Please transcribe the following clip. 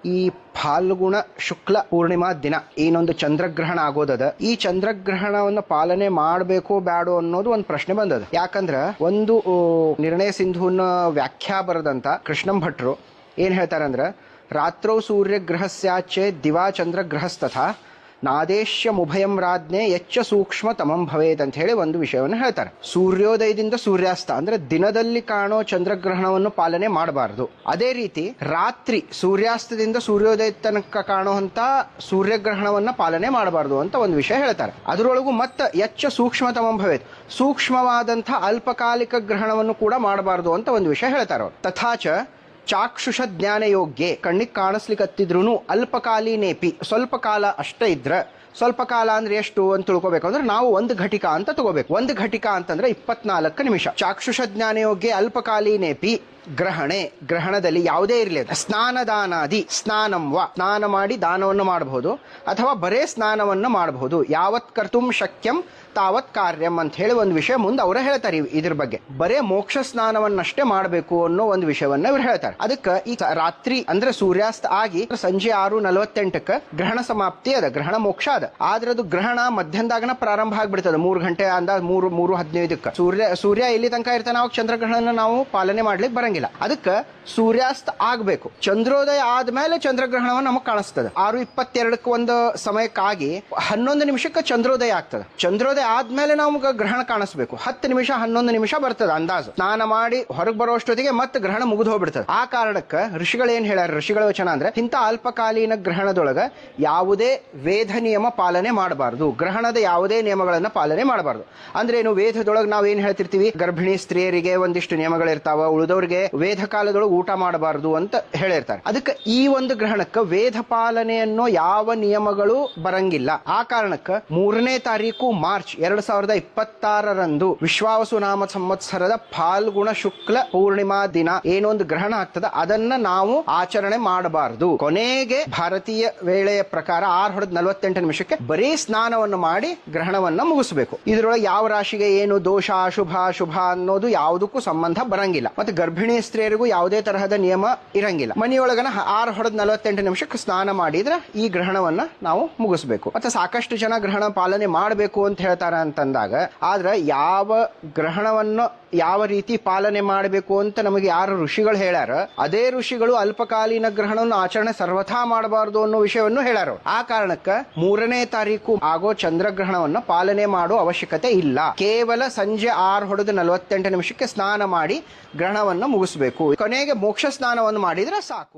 ಈ ಫಾಲ್ಗುಣ ಶುಕ್ಲ ಪೂರ್ಣಿಮಾ ದಿನ ಏನೊಂದು ಚಂದ್ರಗ್ರಹಣ ಆಗೋದದ, ಈ ಚಂದ್ರಗ್ರಹಣವನ್ನು ಪಾಲನೆ ಮಾಡಬೇಕು ಬ್ಯಾಡೋ ಅನ್ನೋದು ಒಂದು ಪ್ರಶ್ನೆ ಬಂದದ. ಯಾಕಂದ್ರ ಒಂದು ನಿರ್ಣಯ ಸಿಂಧುನ ವ್ಯಾಖ್ಯಾ ಬರೆದಂತ ಕೃಷ್ಣಂ ಭಟ್ರು ಏನ್ ಹೇಳ್ತಾರಂದ್ರ, ರಾತ್ರೌ ಸೂರ್ಯಗ್ರಹಸ್ಯಾಚೆ ದಿವಾ ಚಂದ್ರಗ್ರಹಸ್ತಥಾ ನಾದೇಶ್ಯ ಮುಭಯಂ ರಾಜ್ಞೆ ಎಚ್ಚ ಸೂಕ್ಷ್ಮ ತಮಂ ಭವೇತ್ ಅಂತ ಹೇಳಿ ಒಂದು ವಿಷಯವನ್ನು ಹೇಳ್ತಾರೆ. ಸೂರ್ಯೋದಯದಿಂದ ಸೂರ್ಯಾಸ್ತ ಅಂದ್ರೆ ದಿನದಲ್ಲಿ ಕಾಣೋ ಚಂದ್ರಗ್ರಹಣವನ್ನು ಪಾಲನೆ ಮಾಡಬಾರದು. ಅದೇ ರೀತಿ ರಾತ್ರಿ ಸೂರ್ಯಾಸ್ತದಿಂದ ಸೂರ್ಯೋದಯ ತನಕ ಕಾಣುವಂತ ಸೂರ್ಯಗ್ರಹಣವನ್ನ ಪಾಲನೆ ಮಾಡಬಾರದು ಅಂತ ಒಂದು ವಿಷಯ ಹೇಳ್ತಾರೆ. ಅದರೊಳಗೂ ಮತ್ತೆ ಎಚ್ಚ ಸೂಕ್ಷ್ಮ ತಮಂ ಭವೇತ್, ಸೂಕ್ಷ್ಮವಾದಂಥ ಅಲ್ಪಕಾಲಿಕ ಗ್ರಹಣವನ್ನು ಕೂಡ ಮಾಡಬಾರದು ಅಂತ ಒಂದು ವಿಷಯ ಹೇಳ್ತಾರೆ ಅವರು. ತಥಾಚ ಚಾಕ್ಷುಷ ಜ್ಞಾನ ಯೋಗ್ಯ, ಕಣ್ಣಿಗೆ ಕಾಣಿಸ್ಲಿಕ್ಕತ್ತಿದ್ರು ಅಲ್ಪಕಾಲೀನೇಪಿ, ಸ್ವಲ್ಪ ಕಾಲ ಅಷ್ಟೇ ಇದ್ರ, ಸ್ವಲ್ಪ ಕಾಲ ಅಂದ್ರೆ ಎಷ್ಟು ಅಂತ ತಿಳ್ಕೊಬೇಕು ಅಂದ್ರೆ ನಾವು ಒಂದು ಘಟಿಕ ಅಂತ ತಗೋಬೇಕು. ಒಂದು ಘಟಿಕ ಅಂತಂದ್ರೆ 24 ನಿಮಿಷ. ಚಾಕ್ಷುಷ ಜ್ಞಾನ ಯೋಗ್ಯ ಅಲ್ಪಕಾಲೀನೇಪಿ ಗ್ರಹಣೆ, ಗ್ರಹಣದಲ್ಲಿ ಯಾವುದೇ ಇರಲಿ, ಸ್ನಾನದಾನಾದಿ, ಸ್ನಾನಂವ ಸ್ನಾನ ಮಾಡಿ ದಾನವನ್ನು ಮಾಡಬಹುದು ಅಥವಾ ಬರೇ ಸ್ನಾನವನ್ನು ಮಾಡಬಹುದು. ಯಾವತ್ ಕರ್ತುಂ ಶಕ್ಯಂ ತಾವತ್ ಕಾರ್ಯಂ ಅಂತ ಹೇಳಿ ಒಂದು ವಿಷಯ ಮುಂದೆ ಅವರೇ ಹೇಳ್ತಾರೆ. ಇದ್ರ ಬಗ್ಗೆ ಬರೇ ಮೋಕ್ಷ ಸ್ನಾನವನ್ನಷ್ಟೇ ಮಾಡಬೇಕು ಅನ್ನೋ ಒಂದು ವಿಷಯವನ್ನ ಇವ್ರು ಹೇಳ್ತಾರೆ. ಅದಕ್ಕೆ ಈ ರಾತ್ರಿ ಅಂದ್ರೆ ಸೂರ್ಯಾಸ್ತ ಆಗಿ ಸಂಜೆ 6:48 ಗ್ರಹಣ ಸಮಾಪ್ತಿ ಅದ, ಗ್ರಹಣ ಮೋಕ್ಷ ಅದ. ಆದ್ರೆ ಅದು ಗ್ರಹಣ ಮಧ್ಯಾಹ್ನದಾಗನ ಪ್ರಾರಂಭ ಆಗ್ಬಿಡ್ತದೆ, 3 ಗಂಟೆ ಅಂದಾಜ್ 3:15 ಸೂರ್ಯ ಇಲ್ಲಿ ತನಕ ಇರ್ತಾನೆ, ಅವಾಗ ಚಂದ್ರಗ್ರಹಣ ನಾವು ಪಾಲನೆ ಮಾಡ್ಲಿಕ್ಕೆ ಬರಂಗಿಲ್ಲ. ಅದಕ್ಕೆ ಸೂರ್ಯಾಸ್ತ ಆಗ್ಬೇಕು, ಚಂದ್ರೋದಯ ಆದ್ಮೇಲೆ ಚಂದ್ರಗ್ರಹಣವನ್ನು ನಮಗ್ ಕಾಣಿಸ್ತದೆ. 6:22 ಒಂದು ಸಮಯಕ್ಕಾಗಿ 11 ನಿಮಿಷಕ್ಕೆ ಚಂದ್ರೋದಯ ಆಗ್ತದೆ. ಚಂದ್ರೋದಯ ಆದ್ಮೇಲೆ ನಮ್ಗೆ ಗ್ರಹಣ ಕಾಣಿಸ್ಬೇಕು. 10 ನಿಮಿಷ 11 ನಿಮಿಷ ಬರ್ತದೆ ಅಂದಾಜು. ಸ್ನಾನ ಮಾಡಿ ಹೊರಗೆ ಬರೋಷ್ಟೊತ್ತಿಗೆ ಮತ್ತೆ ಗ್ರಹಣ ಮುಗಿದು ಹೋಗ್ಬಿಡ್ತದೆ. ಆ ಕಾರಣಕ್ಕೆ ಋಷಿಗಳು ಏನ್ ಹೇಳ್ಯಾರ, ಋಷಿಗಳ ವಚನ ಅಂದ್ರೆ ಇಂಥ ಅಲ್ಪಕಾಲೀನ ಗ್ರಹಣದೊಳಗ ಯಾವುದೇ ವೇದ ನಿಯಮ ಪಾಲನೆ ಮಾಡಬಾರದು, ಗ್ರಹಣದ ಯಾವುದೇ ನಿಯಮಗಳನ್ನ ಪಾಲನೆ ಮಾಡಬಾರದು. ಅಂದ್ರೆ ಏನು, ವೇದದೊಳಗೆ ನಾವ್ ಏನ್ ಹೇಳ್ತಿರ್ತೀವಿ, ಗರ್ಭಿಣಿ ಸ್ತ್ರೀಯರಿಗೆ ಒಂದಿಷ್ಟು ನಿಯಮಗಳಿರ್ತಾವ, ಉಳಿದವ್ರಿಗೆ ವೇದ ಕಾಲದೊಳಗೆ ಊಟ ಮಾಡಬಾರದು ಅಂತ ಹೇಳಿರ್ತಾರೆ. ಅದಕ್ಕೆ ಈ ಒಂದು ಗ್ರಹಣಕ್ಕೆ ವೇದ ಪಾಲನೆ ಅನ್ನೋ ಯಾವ ನಿಯಮಗಳು ಬರಂಗಿಲ್ಲ. ಆ ಕಾರಣಕ್ಕೆ 3ನೇ ತಾರೀಕು ಮಾರ್ಚ್ 2026 ವಿಶ್ವಾವಸು ನಾಮ ಸಂವತ್ಸರದ ಫಾಲ್ಗುಣ ಶುಕ್ಲ ಪೂರ್ಣಿಮಾ ದಿನ ಏನೊಂದು ಗ್ರಹಣ ಆಗ್ತದ ಅದನ್ನ ನಾವು ಆಚರಣೆ ಮಾಡಬಾರದು. ಕೊನೆಗೆ ಭಾರತೀಯ ವೇಳೆಯ ಪ್ರಕಾರ 6:48 ಬರೀ ಸ್ನಾನವನ್ನು ಮಾಡಿ ಗ್ರಹಣವನ್ನ ಮುಗಿಸಬೇಕು. ಇದರೊಳಗೆ ಯಾವ ರಾಶಿಗೆ ಏನು ದೋಷ, ಅಶುಭ, ಶುಭ ಅನ್ನೋದು ಯಾವುದಕ್ಕೂ ಸಂಬಂಧ ಬರಂಗಿಲ್ಲ. ಮತ್ತೆ ಗರ್ಭಿಣಿ ಸ್ತ್ರೀಯರಿಗೂ ಯಾವುದೇ ತರಹದ ನಿಯಮ ಇರಂಗಿಲ್ಲ. ಮನೆಯೊಳಗನ 6:48 ಸ್ನಾನ ಮಾಡಿದ್ರೆ ಈ ಗ್ರಹಣವನ್ನ ನಾವು ಮುಗಿಸ್ಬೇಕು. ಮತ್ತೆ ಸಾಕಷ್ಟು ಜನ ಗ್ರಹಣ ಪಾಲನೆ ಮಾಡಬೇಕು ಅಂತ ಹೇಳ್ತಾರ ಅಂತಂದಾಗ, ಆದ್ರೆ ಯಾವ ಗ್ರಹಣವನ್ನು ಯಾವ ರೀತಿ ಪಾಲನೆ ಮಾಡಬೇಕು ಅಂತ ನಮಗೆ ಯಾರು ಋಷಿಗಳು ಹೇಳ್ಯಾರ, ಅದೇ ಋಷಿಗಳು ಅಲ್ಪಕಾಲೀನ ಗ್ರಹಣವನ್ನು ಆಚರಣೆ ಸರ್ವಥಾ ಮಾಡಬಾರದು ಅನ್ನೋ ವಿಷಯವನ್ನು ಹೇಳ್ಯಾರ. ಆ ಕಾರಣಕ್ಕೆ 3ನೇ ತಾರೀಕು ಆಗೋ ಚಂದ್ರಗ್ರಹಣವನ್ನು ಪಾಲನೆ ಮಾಡೋ ಅವಶ್ಯಕತೆ ಇಲ್ಲ. ಕೇವಲ ಸಂಜೆ 6:48 ಸ್ನಾನ ಮಾಡಿ ಗ್ರಹಣವನ್ನು ಮುಗಿಸ್ಬೇಕು. ಕೊನೆಗೆ ಮೋಕ್ಷ ಸ್ನಾನವನ್ನು ಮಾಡಿದ್ರೆ ಸಾಕು.